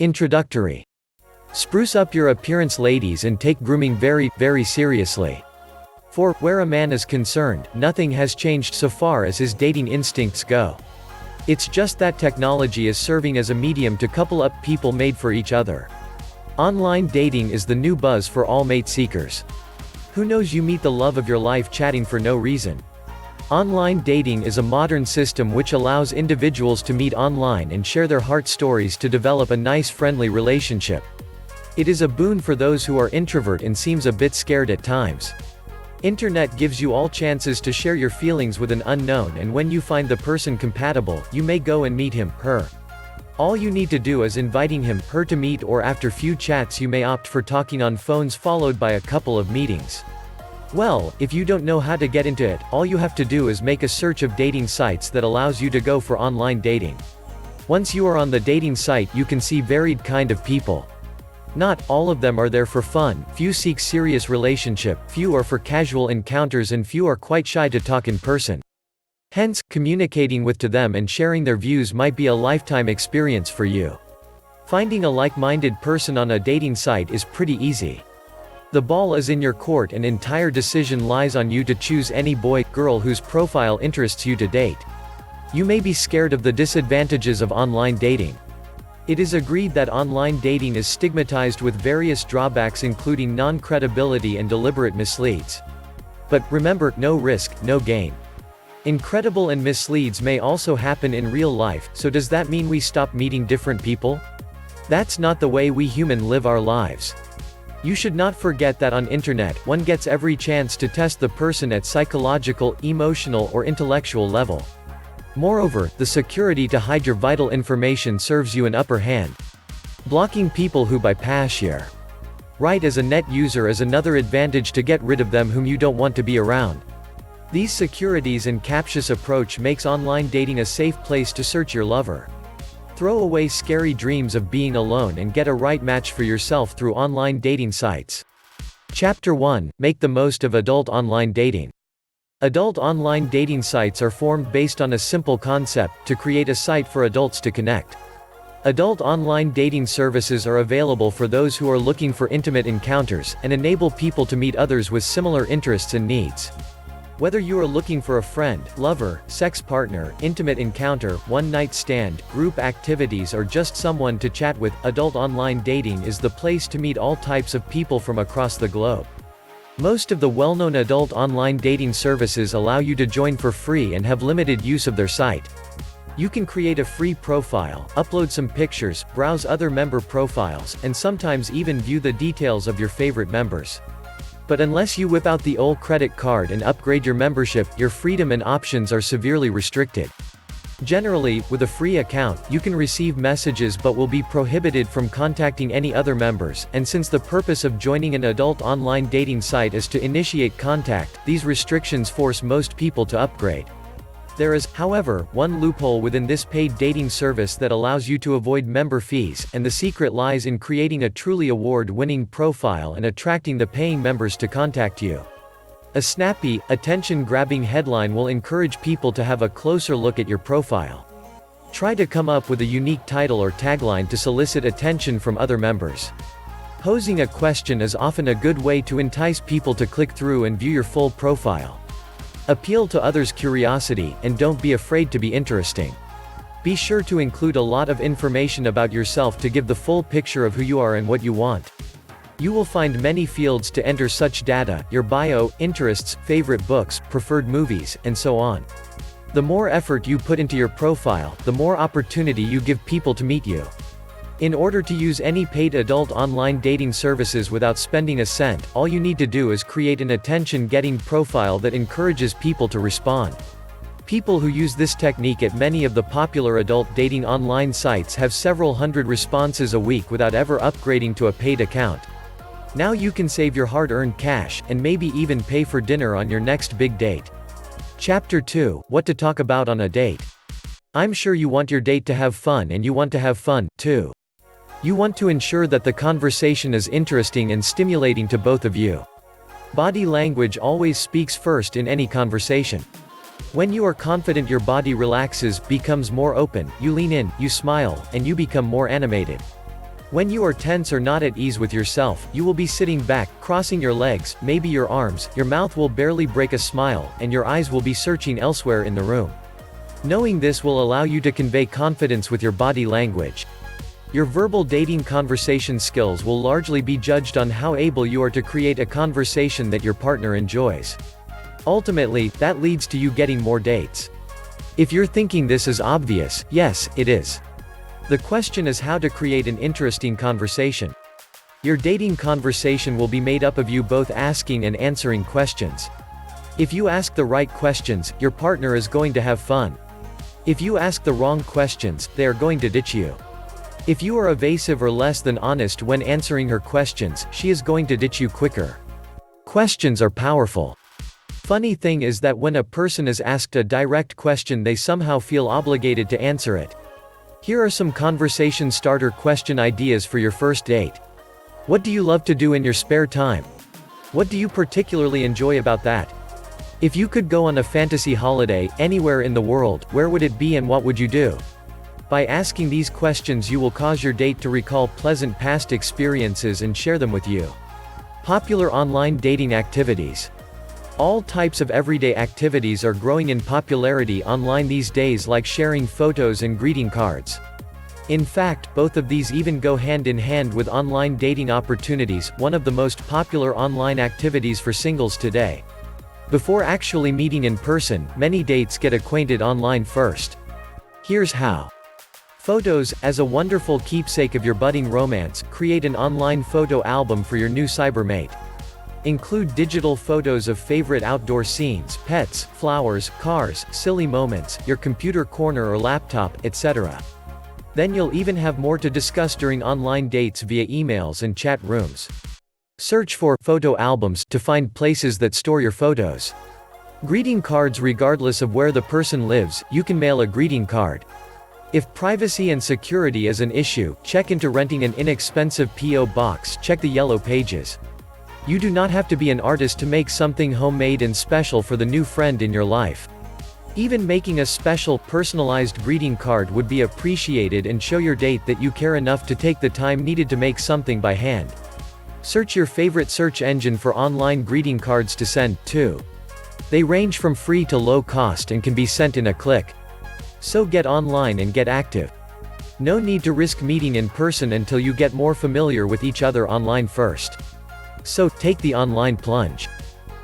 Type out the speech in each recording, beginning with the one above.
Introductory. Spruce up your appearance, ladies, and take grooming very, very seriously. For, where a man is concerned, nothing has changed so far as his dating instincts go. It's just that technology is serving as a medium to couple up people made for each other. Online dating is the new buzz for all mate seekers. Who knows, you meet the love of your life chatting for no reason. Online dating is a modern system which allows individuals to meet online and share their heart stories to develop a nice friendly relationship. It is a boon for those who are introvert and seems a bit scared at times. Internet gives you all chances to share your feelings with an unknown, and when you find the person compatible, you may go and meet him, her. All you need to do is inviting him, her to meet, or after few chats you may opt for talking on phones followed by a couple of meetings. Well, if you don't know how to get into it, all you have to do is make a search of dating sites that allows you to go for online dating. Once you are on the dating site, you can see varied kind of people. Not all of them are there for fun, few seek serious relationship, few are for casual encounters, and few are quite shy to talk in person. Hence, communicating with to them and sharing their views might be a lifetime experience for you. Finding a like-minded person on a dating site is pretty easy. The ball is in your court and entire decision lies on you to choose any boy, girl whose profile interests you to date. You may be scared of the disadvantages of online dating. It is agreed that online dating is stigmatized with various drawbacks including non-credibility and deliberate misleads. But, remember, no risk, no gain. Incredible and misleads may also happen in real life, so does that mean we stop meeting different people? That's not the way we human live our lives. You should not forget that on internet, one gets every chance to test the person at psychological, emotional or intellectual level. Moreover, the security to hide your vital information serves you an upper hand. Blocking people who bypass your right as a net user is another advantage to get rid of them whom you don't want to be around. These securities and captious approach makes online dating a safe place to search your lover. Throw away scary dreams of being alone and get a right match for yourself through online dating sites. Chapter 1: Make the most of adult online dating. Adult online dating sites are formed based on a simple concept: to create a site for adults to connect. Adult online dating services are available for those who are looking for intimate encounters, and enable people to meet others with similar interests and needs. Whether you are looking for a friend, lover, sex partner, intimate encounter, one-night stand, group activities, or just someone to chat with, adult online dating is the place to meet all types of people from across the globe. Most of the well-known adult online dating services allow you to join for free and have limited use of their site. You can create a free profile, upload some pictures, browse other member profiles, and sometimes even view the details of your favorite members. But unless you whip out the old credit card and upgrade your membership, your freedom and options are severely restricted. Generally, with a free account, you can receive messages but will be prohibited from contacting any other members, and since the purpose of joining an adult online dating site is to initiate contact, these restrictions force most people to upgrade. There is, however, one loophole within this paid dating service that allows you to avoid member fees, and the secret lies in creating a truly award-winning profile and attracting the paying members to contact you. A snappy, attention-grabbing headline will encourage people to have a closer look at your profile. Try to come up with a unique title or tagline to solicit attention from other members. Posing a question is often a good way to entice people to click through and view your full profile. Appeal to others' curiosity, and don't be afraid to be interesting. Be sure to include a lot of information about yourself to give the full picture of who you are and what you want. You will find many fields to enter such data: your bio, interests, favorite books, preferred movies, and so on. The more effort you put into your profile, the more opportunity you give people to meet you. In order to use any paid adult online dating services without spending a cent, all you need to do is create an attention-getting profile that encourages people to respond. People who use this technique at many of the popular adult dating online sites have several hundred responses a week without ever upgrading to a paid account. Now you can save your hard-earned cash, and maybe even pay for dinner on your next big date. Chapter 2: What to talk about on a date. I'm sure you want your date to have fun, and you want to have fun, too. You want to ensure that the conversation is interesting and stimulating to both of you. Body language always speaks first in any conversation. When you are confident, your body relaxes, becomes more open, you lean in, you smile, and you become more animated. When you are tense or not at ease with yourself, you will be sitting back, crossing your legs, maybe your arms, your mouth will barely break a smile, and your eyes will be searching elsewhere in the room. Knowing this will allow you to convey confidence with your body language. Your verbal dating conversation skills will largely be judged on how able you are to create a conversation that your partner enjoys. Ultimately, that leads to you getting more dates. If you're thinking this is obvious, yes, it is. The question is how to create an interesting conversation. Your dating conversation will be made up of you both asking and answering questions. If you ask the right questions, your partner is going to have fun. If you ask the wrong questions, they are going to ditch you. If you are evasive or less than honest when answering her questions, she is going to ditch you quicker. Questions are powerful. Funny thing is that when a person is asked a direct question, they somehow feel obligated to answer it. Here are some conversation starter question ideas for your first date. What do you love to do in your spare time? What do you particularly enjoy about that? If you could go on a fantasy holiday, anywhere in the world, where would it be and what would you do? By asking these questions, you will cause your date to recall pleasant past experiences and share them with you. Popular online dating activities. All types of everyday activities are growing in popularity online these days, like sharing photos and greeting cards. In fact, both of these even go hand in hand with online dating opportunities, one of the most popular online activities for singles today. Before actually meeting in person, many dates get acquainted online first. Here's how. Photos. As a wonderful keepsake of your budding romance, create an online photo album for your new cybermate. Include digital photos of favorite outdoor scenes, pets, flowers, cars, silly moments, your computer corner or laptop, etc. Then you'll even have more to discuss during online dates via emails and chat rooms. Search for photo albums to find places that store your photos. Greeting cards. Regardless of where the person lives, you can mail a greeting card. If privacy and security is an issue, check into renting an inexpensive P.O. box. Check the yellow pages. You do not have to be an artist to make something homemade and special for the new friend in your life. Even making a special, personalized greeting card would be appreciated and show your date that you care enough to take the time needed to make something by hand. Search your favorite search engine for online greeting cards to send to. They range from free to low cost and can be sent in a click. So get online and get active. No need to risk meeting in person until you get more familiar with each other online first. So, take the online plunge.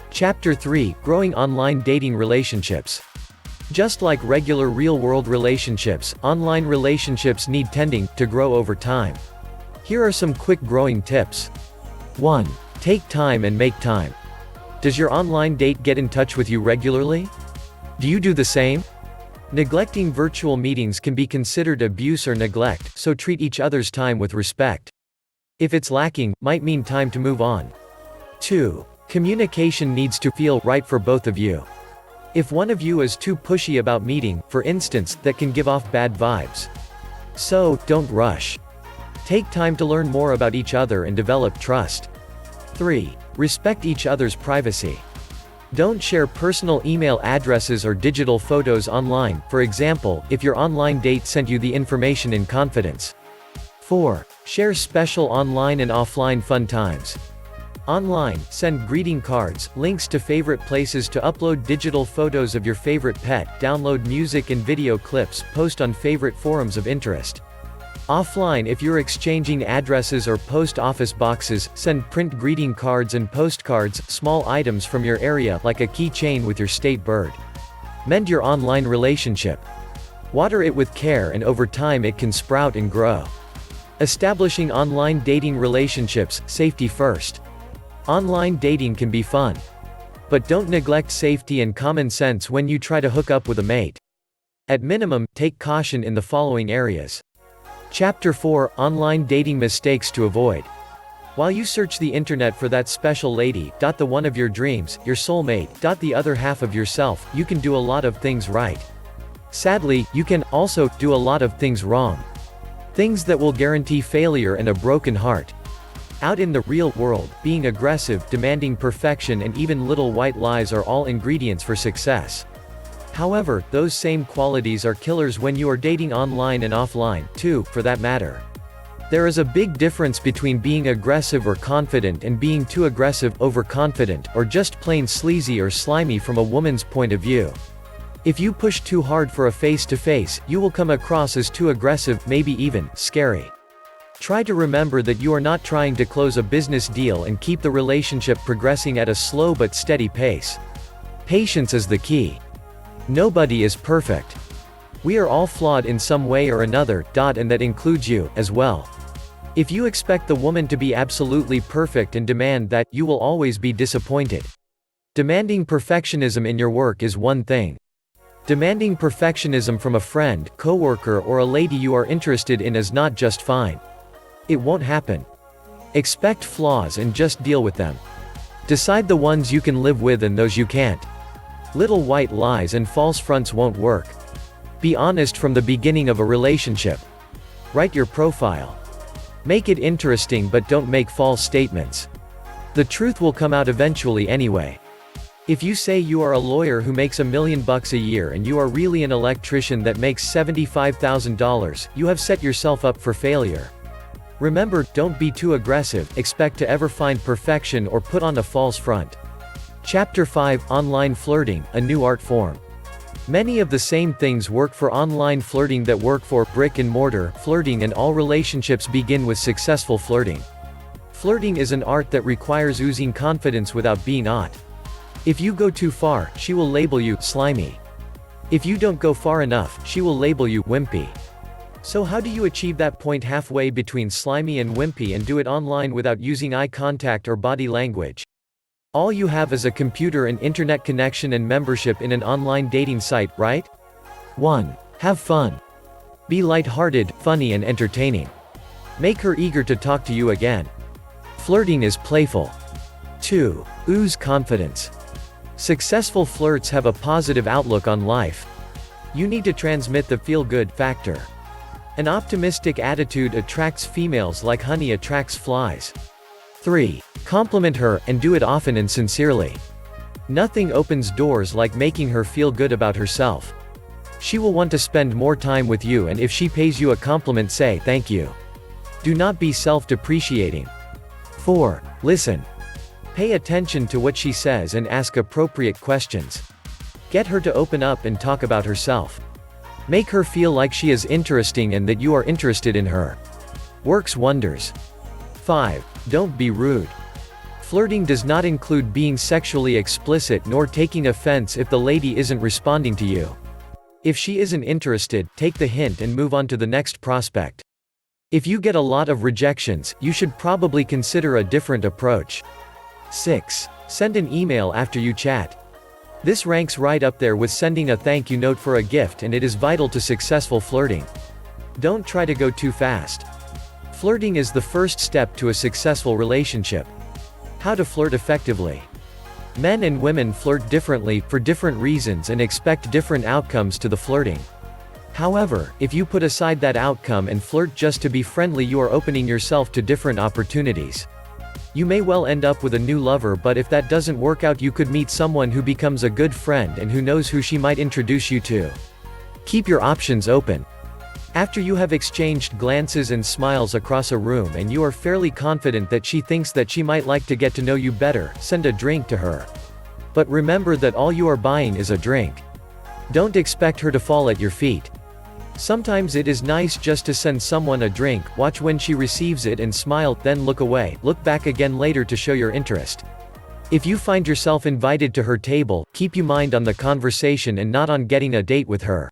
Chapter 3: Growing Online Dating Relationships. Just like regular real-world relationships, online relationships need tending to grow over time. Here are some quick growing tips. 1. Take time and make time. Does your online date get in touch with you regularly? Do you do the same? Neglecting virtual meetings can be considered abuse or neglect, so treat each other's time with respect. If it's lacking, might mean time to move on. 2. Communication needs to feel right for both of you. If one of you is too pushy about meeting, for instance, that can give off bad vibes. So, don't rush. Take time to learn more about each other and develop trust. 3. Respect each other's privacy. Don't share personal email addresses or digital photos online, for example, if your online date sent you the information in confidence. 4. Share special online and offline fun times. Online, send greeting cards, links to favorite places to upload digital photos of your favorite pet, download music and video clips, post on favorite forums of interest. Offline, if you're exchanging addresses or post office boxes, send print greeting cards and postcards, small items from your area, like a keychain with your state bird. Mend your online relationship. Water it with care, and over time it can sprout and grow. Establishing online dating relationships, safety first. Online dating can be fun. But don't neglect safety and common sense when you try to hook up with a mate. At minimum, take caution in the following areas. Chapter 4: Online Dating Mistakes to Avoid. While you search the internet for that special lady, the one of your dreams, your soulmate, the other half of yourself, you can do a lot of things right. Sadly, you can also do a lot of things wrong. Things that will guarantee failure and a broken heart. Out in the real world, being aggressive, demanding perfection, and even little white lies are all ingredients for success. However, those same qualities are killers when you are dating online and offline, too, for that matter. There is a big difference between being aggressive or confident and being too aggressive, overconfident, or just plain sleazy or slimy from a woman's point of view. If you push too hard for a face-to-face, you will come across as too aggressive, maybe even scary. Try to remember that you are not trying to close a business deal and keep the relationship progressing at a slow but steady pace. Patience is the key. Nobody is perfect. We are all flawed in some way or another, and that includes you, as well. If you expect the woman to be absolutely perfect and demand that, you will always be disappointed. Demanding perfectionism in your work is one thing. Demanding perfectionism from a friend, coworker, or a lady you are interested in is not just fine. It won't happen. Expect flaws and just deal with them. Decide the ones you can live with and those you can't. Little white lies and false fronts won't work. Be honest from the beginning of a relationship. Write your profile. Make it interesting, but don't make false statements. The truth will come out eventually anyway. If you say you are a lawyer who makes $1 million a year and you are really an electrician that makes $75,000, you have set yourself up for failure. Remember, don't be too aggressive, expect to ever find perfection, or put on a false front. Chapter 5: Online Flirting, a New Art Form. Many of the same things work for online flirting that work for brick-and-mortar flirting, and all relationships begin with successful flirting. Flirting is an art that requires oozing confidence without being odd. If you go too far, she will label you slimy. If you don't go far enough, she will label you wimpy. So how do you achieve that point halfway between slimy and wimpy and do it online without using eye contact or body language? All you have is a computer and internet connection and membership in an online dating site, right? 1. Have fun. Be lighthearted, funny, and entertaining. Make her eager to talk to you again. Flirting is playful. 2. Ooze confidence. Successful flirts have a positive outlook on life. You need to transmit the feel-good factor. An optimistic attitude attracts females like honey attracts flies. 3. Compliment her, and do it often and sincerely. Nothing opens doors like making her feel good about herself. She will want to spend more time with you, and if she pays you a compliment, say thank you. Do not be self-depreciating. 4. Listen. Pay attention to what she says and ask appropriate questions. Get her to open up and talk about herself. Make her feel like she is interesting and that you are interested in her. Works wonders. 5. Don't be rude. Flirting does not include being sexually explicit nor taking offense if the lady isn't responding to you. If she isn't interested, take the hint and move on to the next prospect. If you get a lot of rejections, you should probably consider a different approach. 6. Send an email after you chat. This ranks right up there with sending a thank you note for a gift, and it is vital to successful flirting. Don't try to go too fast. Flirting is the first step to a successful relationship. How to flirt effectively. Men and women flirt differently, for different reasons, and expect different outcomes to the flirting. However, if you put aside that outcome and flirt just to be friendly, you are opening yourself to different opportunities. You may well end up with a new lover, but if that doesn't work out, you could meet someone who becomes a good friend and who knows who she might introduce you to. Keep your options open. After you have exchanged glances and smiles across a room and you are fairly confident that she thinks that she might like to get to know you better, send a drink to her. But remember that all you are buying is a drink. Don't expect her to fall at your feet. Sometimes it is nice just to send someone a drink, watch when she receives it and smile, then look away, look back again later to show your interest. If you find yourself invited to her table, keep your mind on the conversation and not on getting a date with her.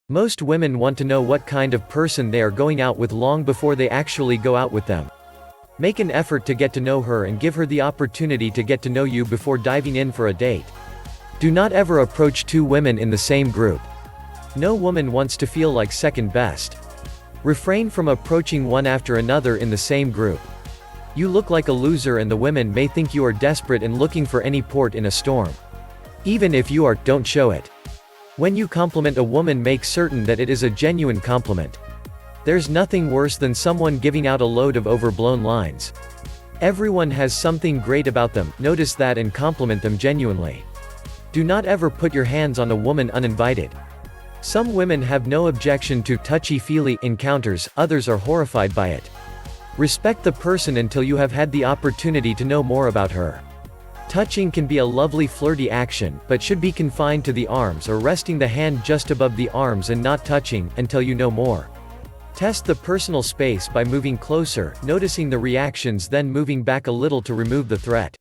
Most women want to know what kind of person they are going out with long before they actually go out with them. Make an effort to get to know her and give her the opportunity to get to know you before diving in for a date. Do not ever approach two women in the same group. No woman wants to feel like second best. Refrain from approaching one after another in the same group. You look like a loser and the women may think you are desperate and looking for any port in a storm. Even if you are, don't show it. When you compliment a woman, make certain that it is a genuine compliment. There's nothing worse than someone giving out a load of overblown lines. Everyone has something great about them, notice that and compliment them genuinely. Do not ever put your hands on a woman uninvited. Some women have no objection to touchy-feely encounters, others are horrified by it. Respect the person until you have had the opportunity to know more about her. Touching can be a lovely flirty action, but should be confined to the arms or resting the hand just above the arms and not touching, until you know more. Test the personal space by moving closer, noticing the reactions, then moving back a little to remove the threat.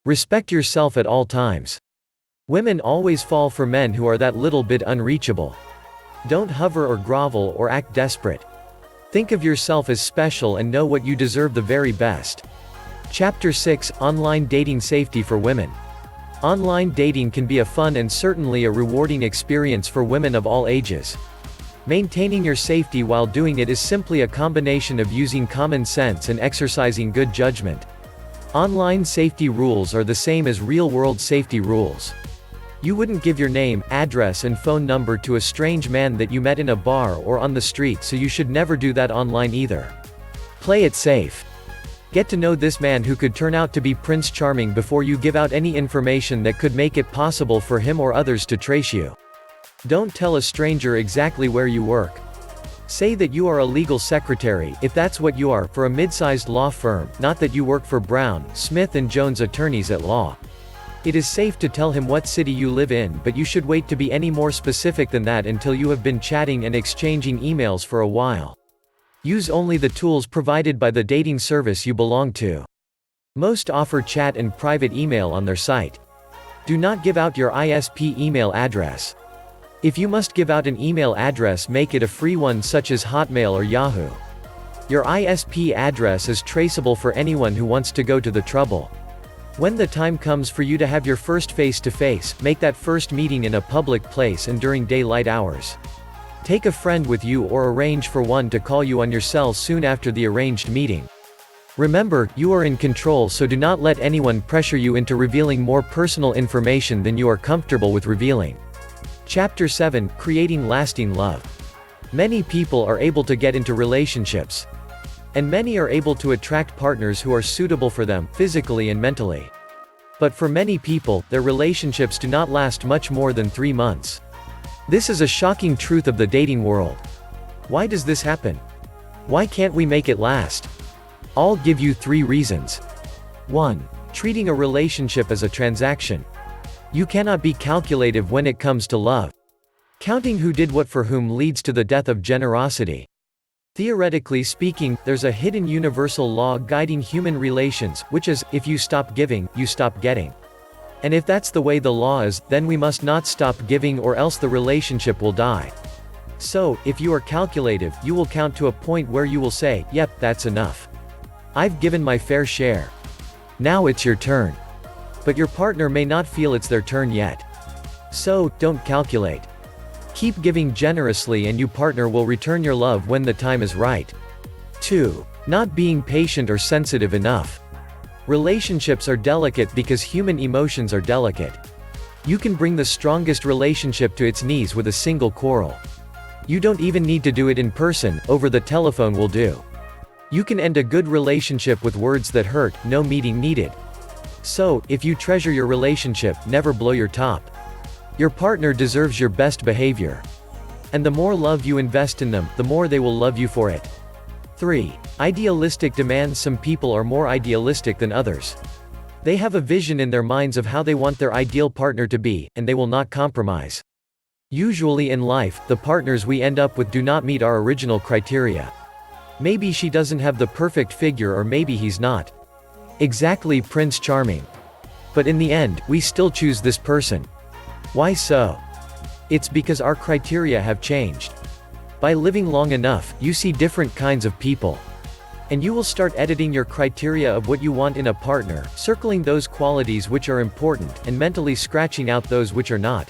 Respect yourself at all times. Women always fall for men who are that little bit unreachable. Don't hover or grovel or act desperate. Think of yourself as special and know what you deserve, the very best. Chapter 6: Online Dating Safety for Women. Online dating can be a fun and certainly a rewarding experience for women of all ages. Maintaining your safety while doing it is simply a combination of using common sense and exercising good judgment. Online safety rules are the same as real-world safety rules. You wouldn't give your name, address and phone number to a strange man that you met in a bar or on the street, so you should never do that online either. Play it safe. Get to know this man who could turn out to be Prince Charming before you give out any information that could make it possible for him or others to trace you. Don't tell a stranger exactly where you work. Say that you are a legal secretary, if that's what you are, for a mid-sized law firm, not that you work for Brown, Smith & Jones Attorneys at Law. It is safe to tell him what city you live in, but you should wait to be any more specific than that until you have been chatting and exchanging emails for a while. Use only the tools provided by the dating service you belong to. Most offer chat and private email on their site. Do not give out your ISP email address. If you must give out an email address, make it a free one such as Hotmail or Yahoo. Your ISP address is traceable for anyone who wants to go to the trouble. When the time comes for you to have your first face-to-face, make that first meeting in a public place and during daylight hours. Take a friend with you or arrange for one to call you on your cell soon after the arranged meeting. Remember, you are in control, so do not let anyone pressure you into revealing more personal information than you are comfortable with revealing. Chapter 7: Creating Lasting Love. Many people are able to get into relationships. And many are able to attract partners who are suitable for them, physically and mentally. But for many people, their relationships do not last much more than 3 months. This is a shocking truth of the dating world. Why does this happen? Why can't we make it last? I'll give you 3 reasons. 1. Treating a relationship as a transaction. You cannot be calculative when it comes to love. Counting who did what for whom leads to the death of generosity. Theoretically speaking, there's a hidden universal law guiding human relations, which is, if you stop giving, you stop getting. And if that's the way the law is, then we must not stop giving, or else the relationship will die. So, if you are calculative, you will count to a point where you will say, yep, that's enough. I've given my fair share. Now it's your turn. But your partner may not feel it's their turn yet. So, don't calculate. Keep giving generously and your partner will return your love when the time is right. 2. Not being patient or sensitive enough. Relationships are delicate because human emotions are delicate. You can bring the strongest relationship to its knees with a single quarrel. You don't even need to do it in person, over the telephone will do. You can end a good relationship with words that hurt, no meeting needed. So, if you treasure your relationship, never blow your top. Your partner deserves your best behavior. And the more love you invest in them, the more they will love you for it. 3. Idealistic demands. Some people are more idealistic than others. They have a vision in their minds of how they want their ideal partner to be, and they will not compromise. Usually in life, the partners we end up with do not meet our original criteria. Maybe she doesn't have the perfect figure, or maybe he's not exactly Prince Charming. But in the end, we still choose this person. Why so? It's because our criteria have changed. By living long enough, you see different kinds of people. And you will start editing your criteria of what you want in a partner, circling those qualities which are important, and mentally scratching out those which are not.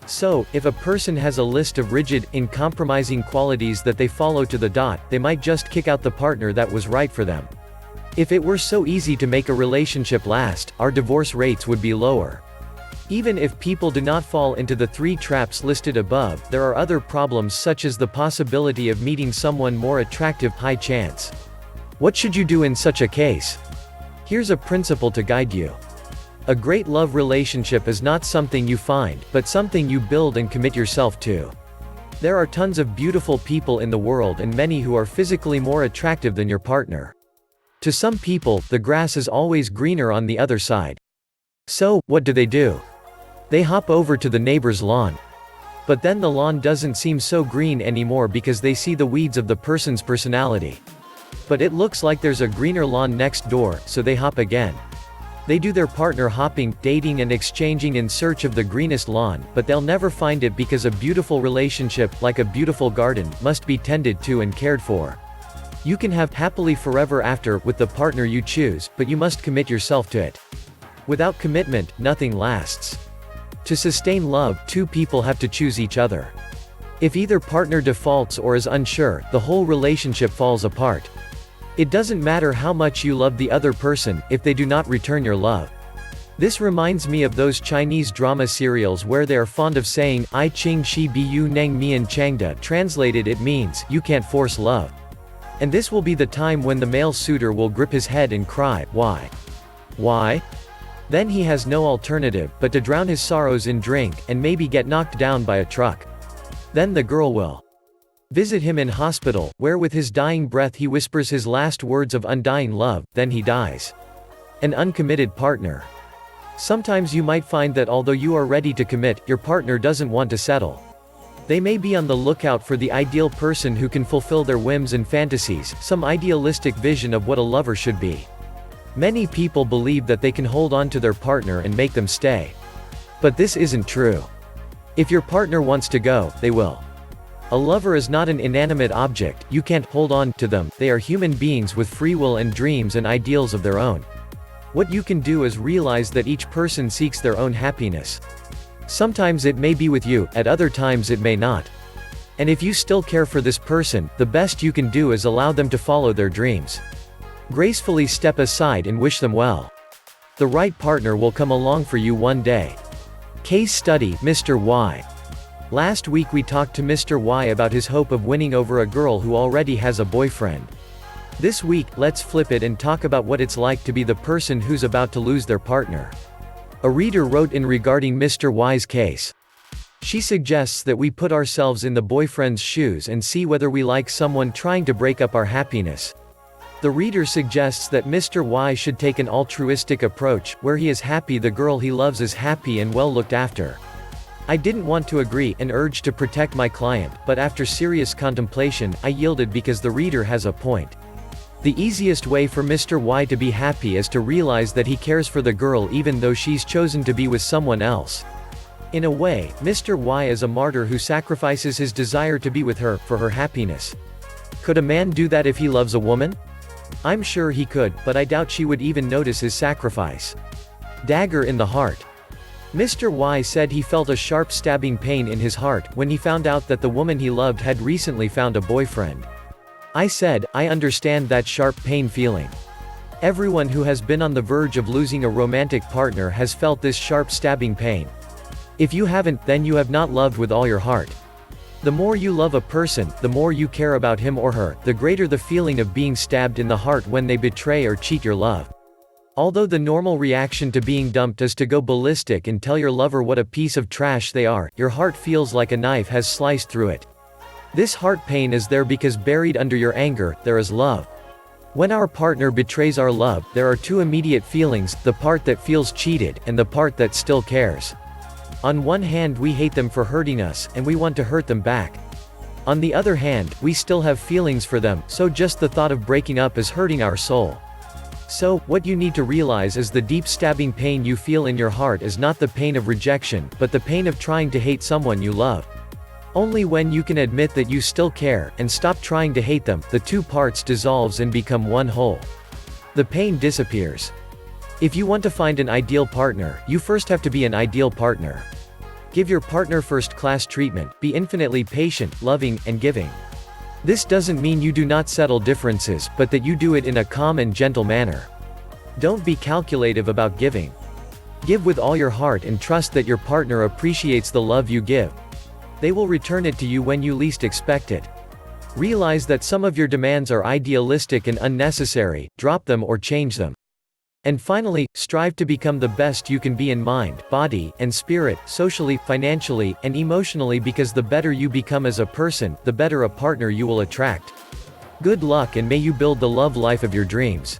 So, if a person has a list of rigid, uncompromising qualities that they follow to the dot, they might just kick out the partner that was right for them. If it were so easy to make a relationship last, our divorce rates would be lower. Even if people do not fall into the 3 traps listed above, there are other problems such as the possibility of meeting someone more attractive, high chance. What should you do in such a case? Here's a principle to guide you. A great love relationship is not something you find, but something you build and commit yourself to. There are tons of beautiful people in the world and many who are physically more attractive than your partner. To some people, the grass is always greener on the other side. So, what do? They hop over to the neighbor's lawn. But then the lawn doesn't seem so green anymore because they see the weeds of the person's personality. But it looks like there's a greener lawn next door, so they hop again. They do their partner hopping, dating and exchanging in search of the greenest lawn, but they'll never find it because a beautiful relationship, like a beautiful garden, must be tended to and cared for. You can have happily forever after with the partner you choose, but you must commit yourself to it. Without commitment, nothing lasts. To sustain love, two people have to choose each other. If either partner defaults or is unsure, the whole relationship falls apart. It doesn't matter how much you love the other person, if they do not return your love. This reminds me of those Chinese drama serials where they are fond of saying, I qing shi bu neng mian changda. Translated, it means, you can't force love. And this will be the time when the male suitor will grip his head and cry, why? Why? Then he has no alternative, but to drown his sorrows in drink, and maybe get knocked down by a truck. Then the girl will visit him in hospital, where with his dying breath he whispers his last words of undying love, then he dies. An uncommitted partner. Sometimes you might find that although you are ready to commit, your partner doesn't want to settle. They may be on the lookout for the ideal person who can fulfill their whims and fantasies, some idealistic vision of what a lover should be. Many people believe that they can hold on to their partner and make them stay. But this isn't true. If your partner wants to go, they will. A lover is not an inanimate object, you can't hold on to them, they are human beings with free will and dreams and ideals of their own. What you can do is realize that each person seeks their own happiness. Sometimes it may be with you, at other times it may not. And if you still care for this person, the best you can do is allow them to follow their dreams. Gracefully step aside and wish them well. The right partner will come along for you one day. Case study, Mr. Y. Last week we talked to Mr. Y about his hope of winning over a girl who already has a boyfriend. This week, let's flip it and talk about what it's like to be the person who's about to lose their partner. A reader wrote in regarding Mr. Y's case. She suggests that we put ourselves in the boyfriend's shoes and see whether we like someone trying to break up our happiness. The reader suggests that Mr. Y should take an altruistic approach, where he is happy the girl he loves is happy and well looked after. I didn't want to agree and urged to protect my client, but after serious contemplation, I yielded because the reader has a point. The easiest way for Mr. Y to be happy is to realize that he cares for the girl even though she's chosen to be with someone else. In a way, Mr. Y is a martyr who sacrifices his desire to be with her, for her happiness. Could a man do that if he loves a woman? I'm sure he could, but I doubt she would even notice his sacrifice. Dagger in the heart. Mr. Y said he felt a sharp stabbing pain in his heart when he found out that the woman he loved had recently found a boyfriend. I said, I understand that sharp pain feeling. Everyone who has been on the verge of losing a romantic partner has felt this sharp stabbing pain. If you haven't, then you have not loved with all your heart. The more you love a person, the more you care about him or her, the greater the feeling of being stabbed in the heart when they betray or cheat your love. Although the normal reaction to being dumped is to go ballistic and tell your lover what a piece of trash they are, your heart feels like a knife has sliced through it. This heart pain is there because buried under your anger, there is love. When our partner betrays our love, there are two immediate feelings, the part that feels cheated, and the part that still cares. On one hand, we hate them for hurting us, and we want to hurt them back. On the other hand, we still have feelings for them, so just the thought of breaking up is hurting our soul. So, what you need to realize is the deep stabbing pain you feel in your heart is not the pain of rejection, but the pain of trying to hate someone you love. Only when you can admit that you still care, and stop trying to hate them, the two parts dissolves and become one whole. The pain disappears. If you want to find an ideal partner, you first have to be an ideal partner. Give your partner first-class treatment, be infinitely patient, loving, and giving. This doesn't mean you do not settle differences, but that you do it in a calm and gentle manner. Don't be calculative about giving. Give with all your heart and trust that your partner appreciates the love you give. They will return it to you when you least expect it. Realize that some of your demands are idealistic and unnecessary, drop them or change them. And finally, strive to become the best you can be in mind, body, and spirit, socially, financially, and emotionally, because the better you become as a person, the better a partner you will attract. Good luck and may you build the love life of your dreams.